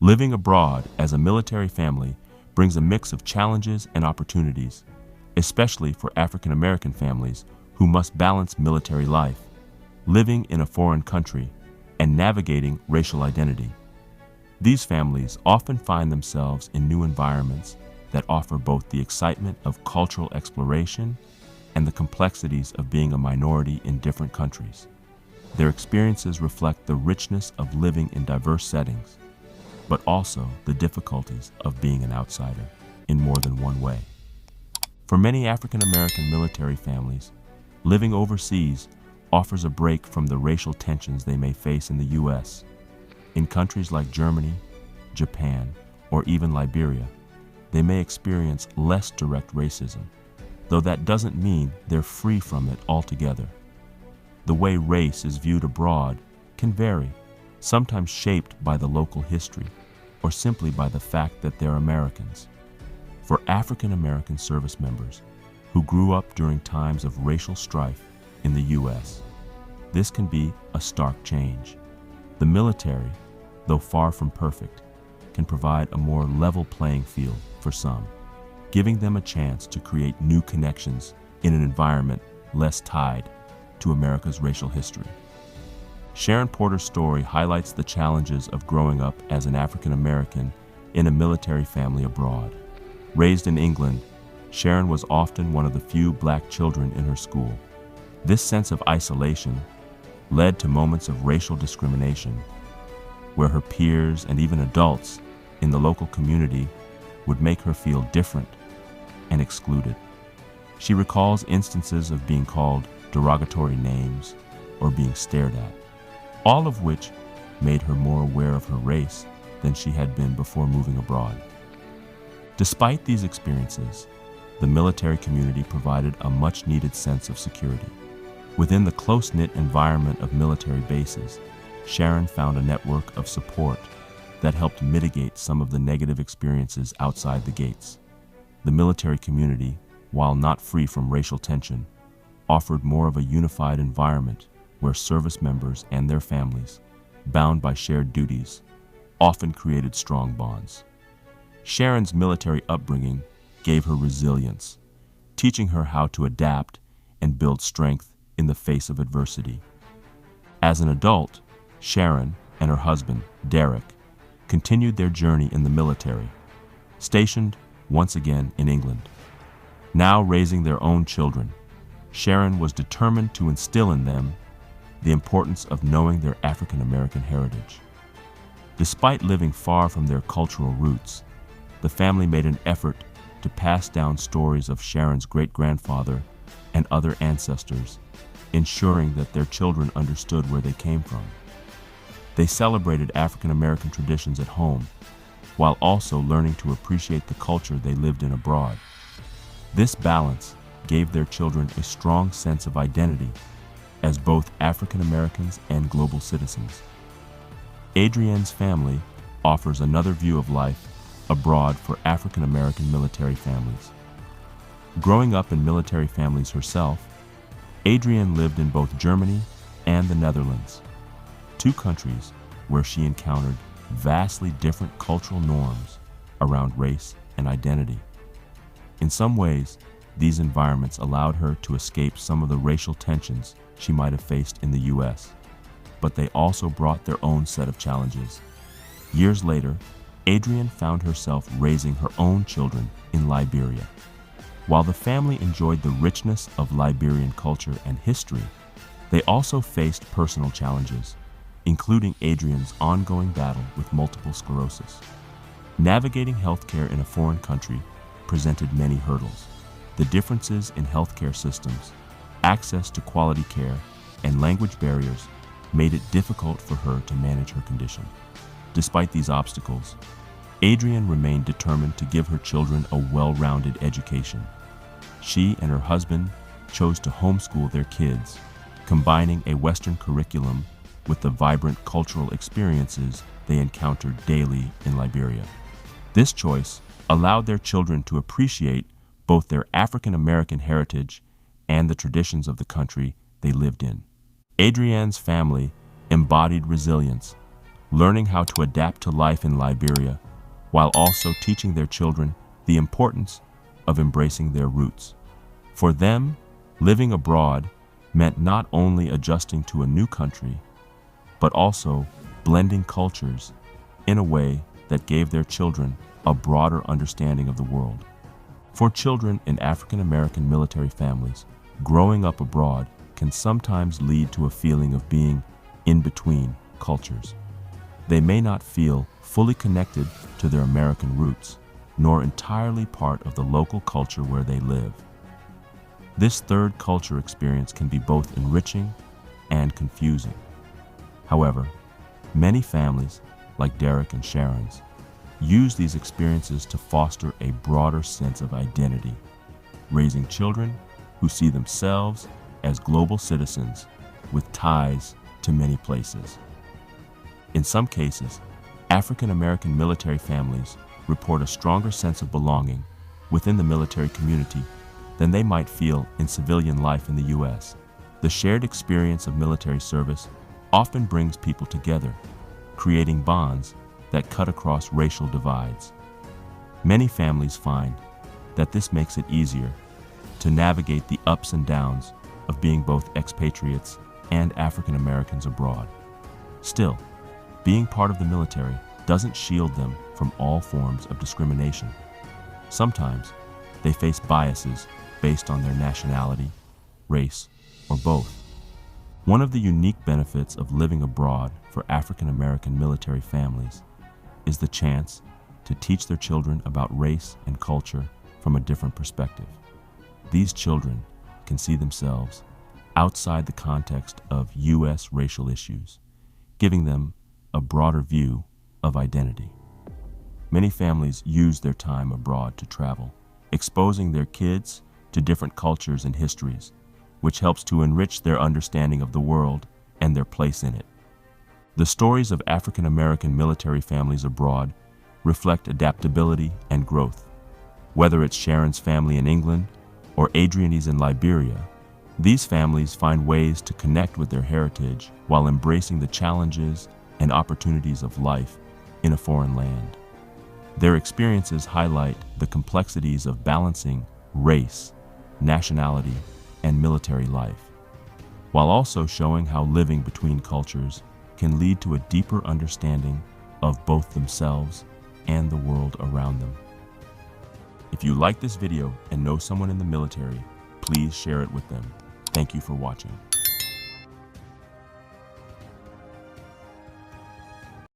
Living abroad as a military family brings a mix of challenges and opportunities, especially for African American families who must balance military life, living in a foreign country, and navigating racial identity. These families often find themselves in new environments that offer both the excitement of cultural exploration and the complexities of being a minority in different countries. Their experiences reflect the richness of living in diverse settings, but also the difficulties of being an outsider in more than one way. For many African American military families, living overseas offers a break from the racial tensions they may face in the U.S. In countries like Germany, Japan, or even Liberia, they may experience less direct racism, though that doesn't mean they're free from it altogether. The way race is viewed abroad can vary, sometimes shaped by the local history or simply by the fact that they're Americans. For African American service members who grew up during times of racial strife in the U.S., this can be a stark change. The military, though far from perfect, can provide a more level playing field for some, giving them a chance to create new connections in an environment less tied to America's racial history. Sharon Porter's story highlights the challenges of growing up as an African American in a military family abroad. Raised in England, Sharon was often one of the few black children in her school. This sense of isolation led to moments of racial discrimination, where her peers and even adults in the local community would make her feel different and excluded. She recalls instances of being called derogatory names or being stared at, all of which made her more aware of her race than she had been before moving abroad. Despite these experiences, the military community provided a much-needed sense of security. Within the close-knit environment of military bases, Sharon found a network of support that helped mitigate some of the negative experiences outside the gates. The military community, while not free from racial tension, offered more of a unified environment where service members and their families, bound by shared duties, often created strong bonds. Sharon's military upbringing gave her resilience, teaching her how to adapt and build strength in the face of adversity. As an adult, Sharon and her husband, Derrick, continued their journey in the military, stationed once again in England. Now raising their own children, Sharon was determined to instill in them the importance of knowing their African American heritage. Despite living far from their cultural roots, the family made an effort to pass down stories of Sharon's great-grandfather and other ancestors, ensuring that their children understood where they came from. They celebrated African American traditions at home, while also learning to appreciate the culture they lived in abroad. This balance gave their children a strong sense of identity as both African Americans and global citizens. Adrienne's family offers another view of life abroad for African American military families. Growing up in military families herself, Adrienne lived in both Germany and the Netherlands, two countries where she encountered vastly different cultural norms around race and identity. In some ways, these environments allowed her to escape some of the racial tensions she might have faced in the U.S., but they also brought their own set of challenges. Years later, Adrienne found herself raising her own children in Liberia. While the family enjoyed the richness of Liberian culture and history, they also faced personal challenges, including Adrienne's ongoing battle with multiple sclerosis. Navigating healthcare in a foreign country presented many hurdles. The differences in healthcare systems, access to quality care, and language barriers made it difficult for her to manage her condition. Despite these obstacles, Adrienne remained determined to give her children a well-rounded education. She and her husband chose to homeschool their kids, combining a Western curriculum with the vibrant cultural experiences they encountered daily in Liberia. This choice allowed their children to appreciate both their African American heritage and the traditions of the country they lived in. Adrienne's family embodied resilience, learning how to adapt to life in Liberia while also teaching their children the importance of embracing their roots. For them, living abroad meant not only adjusting to a new country, but also blending cultures in a way that gave their children a broader understanding of the world. For children in African American military families, growing up abroad can sometimes lead to a feeling of being in between cultures. They may not feel fully connected to their American roots, nor entirely part of the local culture where they live. This third culture experience can be both enriching and confusing. However, many families, like Derrick and Sharon's, use these experiences to foster a broader sense of identity, raising children who see themselves as global citizens with ties to many places. In some cases, African American military families report a stronger sense of belonging within the military community than they might feel in civilian life in the U.S. The shared experience of military service often brings people together, creating bonds that cut across racial divides. Many families find that this makes it easier to navigate the ups and downs of being both expatriates and African Americans abroad. Still, being part of the military doesn't shield them from all forms of discrimination. Sometimes they face biases based on their nationality, race, or both. One of the unique benefits of living abroad for African American military families is the chance to teach their children about race and culture from a different perspective. These children can see themselves outside the context of U.S. racial issues, giving them a broader view of identity. Many families use their time abroad to travel, exposing their kids to different cultures and histories, which helps to enrich their understanding of the world and their place in it. The stories of African American military families abroad reflect adaptability and growth. Whether it's Sharon's family in England or Adrienne's in Liberia, these families find ways to connect with their heritage while embracing the challenges and opportunities of life in a foreign land. Their experiences highlight the complexities of balancing race, nationality, and military life, while also showing how living between cultures can lead to a deeper understanding of both themselves and the world around them. If you like this video and know someone in the military, please share it with them. Thank you for watching.